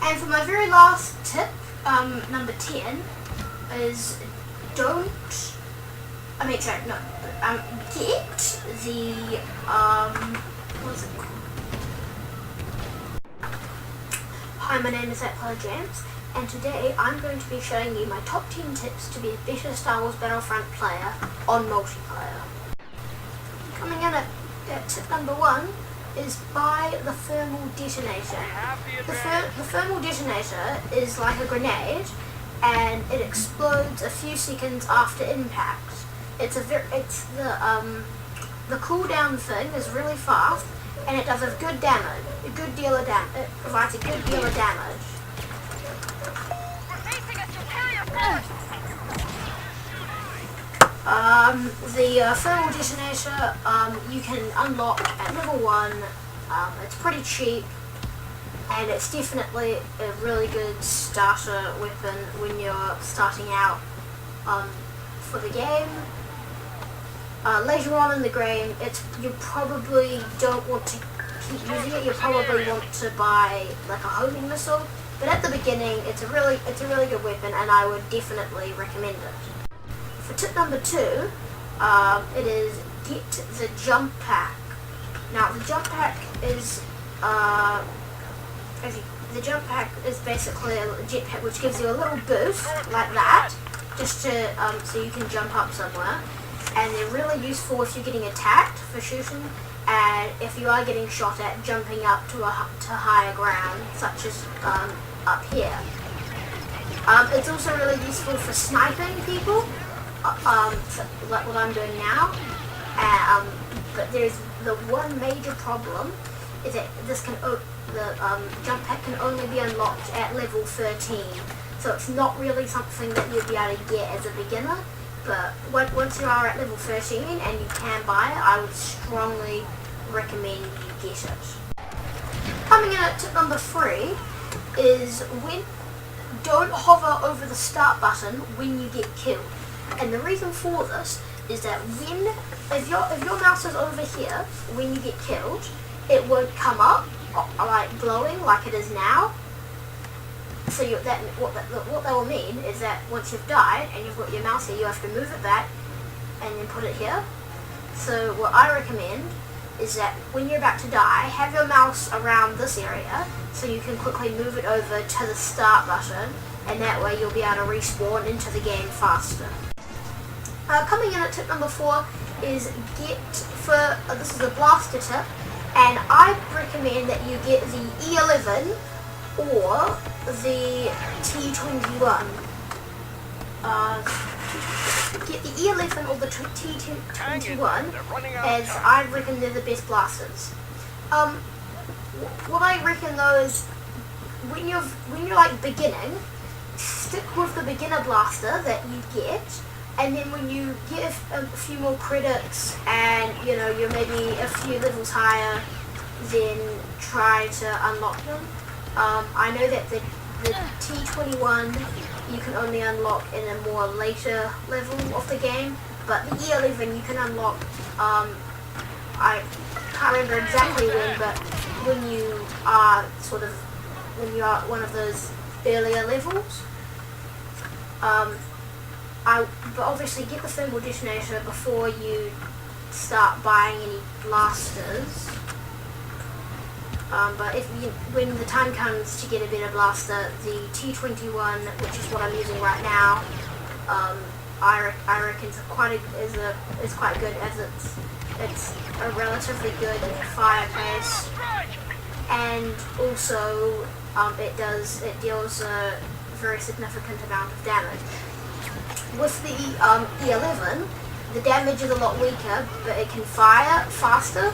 And for my very last tip, number 10, is get the, what's it called? Hi, my name is James, and today I'm going to be showing you my top 10 tips to be a better Star Wars Battlefront player on multiplayer. Coming in at tip number 1 is buy the thermal detonator. The thermal detonator is like a grenade, and it explodes a few seconds after impact. The cooldown thing is really fast, and it does a good damage. It provides a good deal of damage. The thermal detonator you can unlock at level 1. It's pretty cheap, and it's definitely a really good starter weapon when you're starting out for the game. Later on in the game, you probably don't want to keep using it. You probably want to buy like a homing missile, but at the beginning, it's a really good weapon, and I would definitely recommend it. For tip number 2, it is get the jump pack. Now the jump pack is basically a jetpack which gives you a little boost like that, just to so you can jump up somewhere. And they're really useful if you're getting attacked for shooting, and if you are getting shot at, jumping up to higher ground, such as up here. It's also really useful for sniping people, like what I'm doing now. But there's the one major problem is that the jump pack can only be unlocked at level 13, so it's not really something that you'd be able to get as a beginner. But once you are at level 13 and you can buy it, I would strongly recommend you get it. Coming in at tip number 3 is don't hover over the start button when you get killed. And the reason for this is that if your mouse is over here when you get killed, it won't come up like glowing like it is now. So what that will mean is that once you've died and you've got your mouse here, you have to move it back and then put it here. So what I recommend is that when you're about to die, have your mouse around this area so you can quickly move it over to the start button, and that way you'll be able to respawn into the game faster. Coming in at tip number 4 is this is a blaster tip, and I recommend that you get the E11 or the T21. Get the E11 or the T21, as I reckon they're the best blasters. What I reckon though is when you're like beginning, stick with the beginner blaster that you get, and then when you get a few more credits and you're maybe a few levels higher, then try to unlock them. I know that the T21 you can only unlock in a more later level of the game, but the E11 you can unlock, I can't remember exactly when, but when you are one of those earlier levels. But obviously get the thermal detonator before you start buying any blasters. But when the time comes to get a better blaster, the T21, which is what I'm using right now, I reckon is quite good, as it's a relatively good fire pace, and also it deals a very significant amount of damage. With the E11, the damage is a lot weaker, but it can fire faster.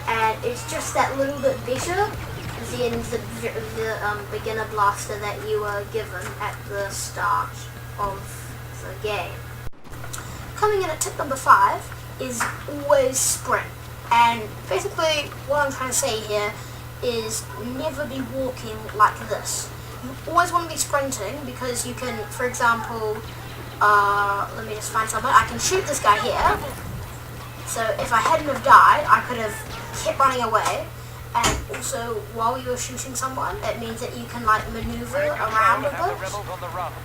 And it's just that little bit better than the beginner blaster that you were given at the start of the game. Coming in at tip number 5 is always sprint. And basically what I'm trying to say here is never be walking like this. You always want to be sprinting because you can, for example, let me just find someone. I can shoot this guy here. So if I hadn't have died, I could have kept running away, and also while you're shooting someone, it means that you can like maneuver around a bit,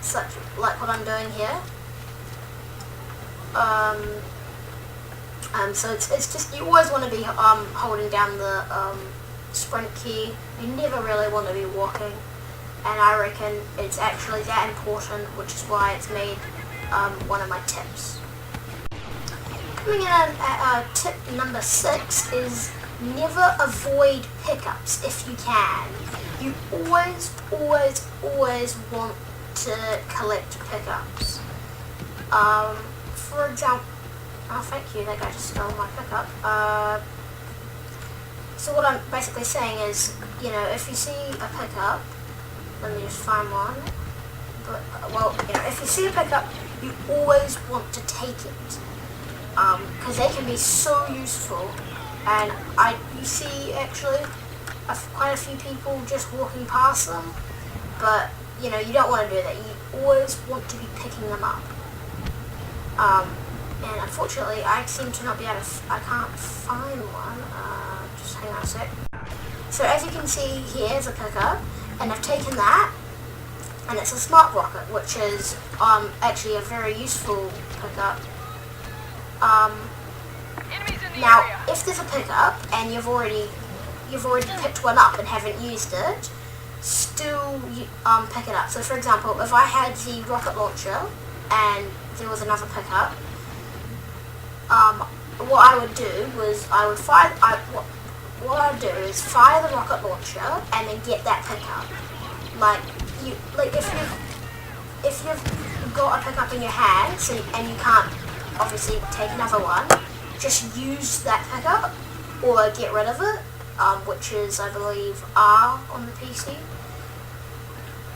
such like what I'm doing here. So it's just, you always want to be holding down the sprint key. You never really want to be walking, and I reckon it's actually that important, which is why it's made one of my tips. Coming in at tip number 6 is never avoid pickups if you can. You always want to collect pickups. For example, oh thank you, that guy just stole my pickup. So what I'm basically saying is, you know, if you see a pickup, let me just find one. But well, you know, if you see a pickup, you always want to take it, because they can be so useful. And you see actually quite a few people just walking past them, but you know, you don't want to do that. You always want to be picking them up. And unfortunately, I seem to not be able to. I can't find one. Just hang on a sec. So as you can see, here's a pickup, and I've taken that, and it's a smart rocket, which is actually a very useful pickup. Now, if there's a pickup and you've already picked one up and haven't used it, still pick it up. So for example, if I had the rocket launcher and there was another pickup, what I would do was what I'd do is fire the rocket launcher and then get that pickup. If you've got a pickup in your hand, and you can't obviously take another one, just use that pickup or get rid of it, which is, I believe, R on the PC.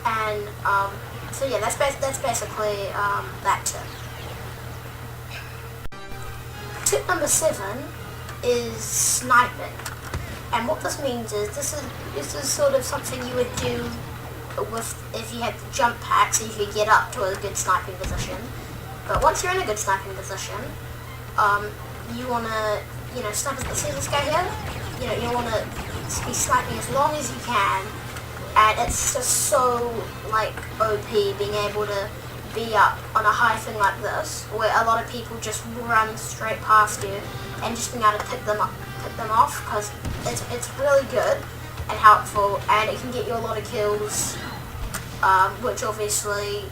And so yeah, that's basically that tip. Tip number 7 is sniping, and what this means is this is sort of something you would do with if you had the jump pack, so you could get up to a good sniping position. But once you're in a good sniping position, you want to, you know, snipe. See this guy here? You know, you want to be sniping as long as you can, and it's just so like OP being able to be up on a high thing like this, where a lot of people just run straight past you, and just being able to pick them off, because it's really good and helpful, and it can get you a lot of kills, which obviously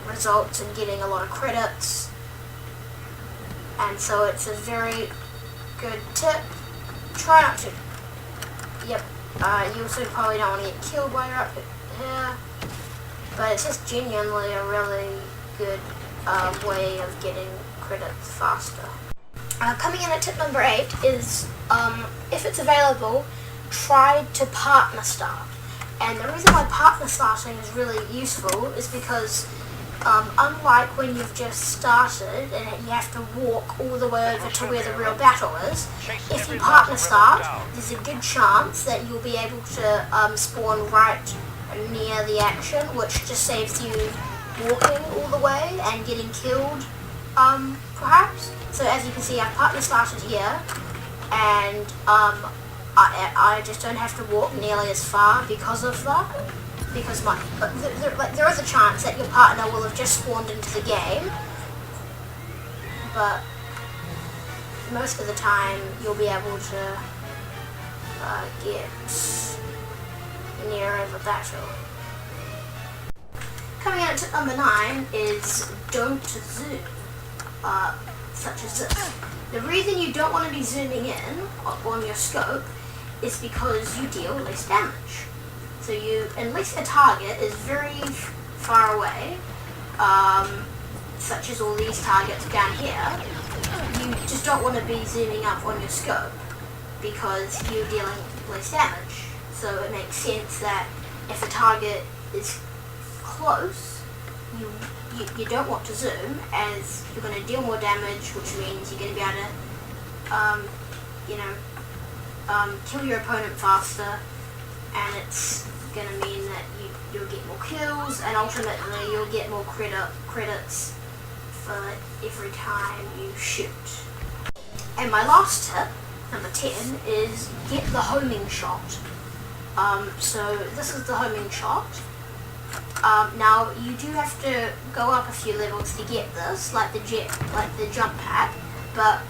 results in getting a lot of credits. And so it's a very good tip. Try not to. Yep. You also probably don't want to get killed while you're up here. But it's just genuinely a really good way of getting credits faster. Coming in at tip number 8 is, if it's available, try to partner start. And the reason why partner starting is really useful is because unlike when you've just started and you have to walk all the way over to where the real battle is, if you partner start, there's a good chance that you'll be able to spawn right near the action, which just saves you walking all the way and getting killed, perhaps. So as you can see, I've partner started here, and I just don't have to walk nearly as far because of that. Because there is a chance that your partner will have just spawned into the game, but most of the time you'll be able to get nearer the battle. Coming out to number 9 is don't zoom, such as this. The reason you don't want to be zooming in on your scope is because you deal less damage. So unless a target is very far away, such as all these targets down here, you just don't want to be zooming up on your scope because you're dealing less damage. So it makes sense that if a target is close, you don't want to zoom, as you're going to deal more damage, which means you're going to be able to, kill your opponent faster, and it's going to mean that you'll get more kills, and ultimately you'll get more credits for every time you shoot. And my last tip number 10 is get the homing shot. So this is the homing shot. Now you do have to go up a few levels to get this, like the jump pack. But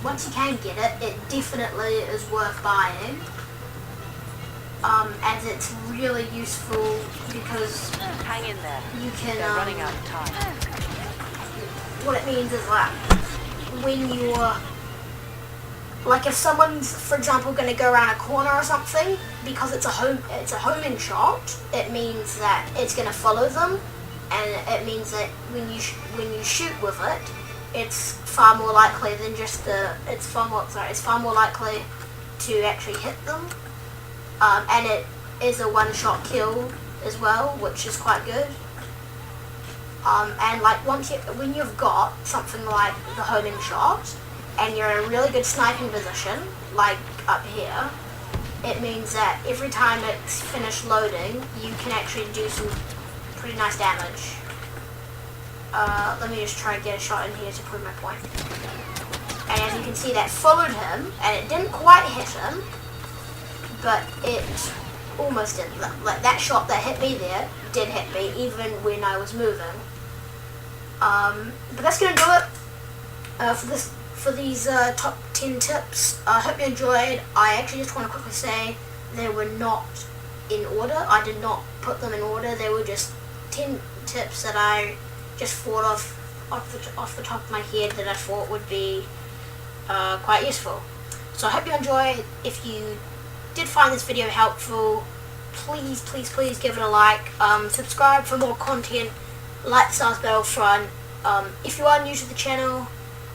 once you can get it, it definitely is worth buying. And it's really useful because hang in there. You can. They're running out of time. What it means is that when you're, like, if someone's, for example, going to go around a corner or something, because it's a homing shot, it means that it's going to follow them, and it means that when you shoot with it, it's far more likely than just it's far more likely to actually hit them, and it is a one-shot kill as well, which is quite good. And like when you've got something like the homing shot, and you're in a really good sniping position, like up here, it means that every time it's finished loading, you can actually do some pretty nice damage. Let me just try and get a shot in here to prove my point. And as you can see, that followed him, and it didn't quite hit him, but it almost did. Like that shot that hit me there did hit me, even when I was moving. But that's gonna do it for these top 10 tips. I hope you enjoyed. I actually just want to quickly say they were not in order. I did not put them in order. They were just 10 tips that I just thought of off the top of my head that I thought would be quite useful. So I hope you enjoyed. If you did find this video helpful, please give it a like. Subscribe for more content like Star Wars Battlefront. If you are new to the channel,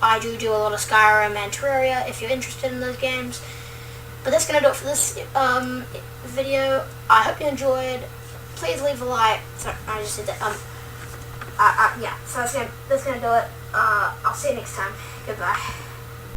I do a lot of Skyrim and Terraria if you're interested in those games. But that's going to do it for this video. I hope you enjoyed. Please leave a like. Sorry, I just said that. Yeah, so that's going to do it. I'll see you next time. Goodbye.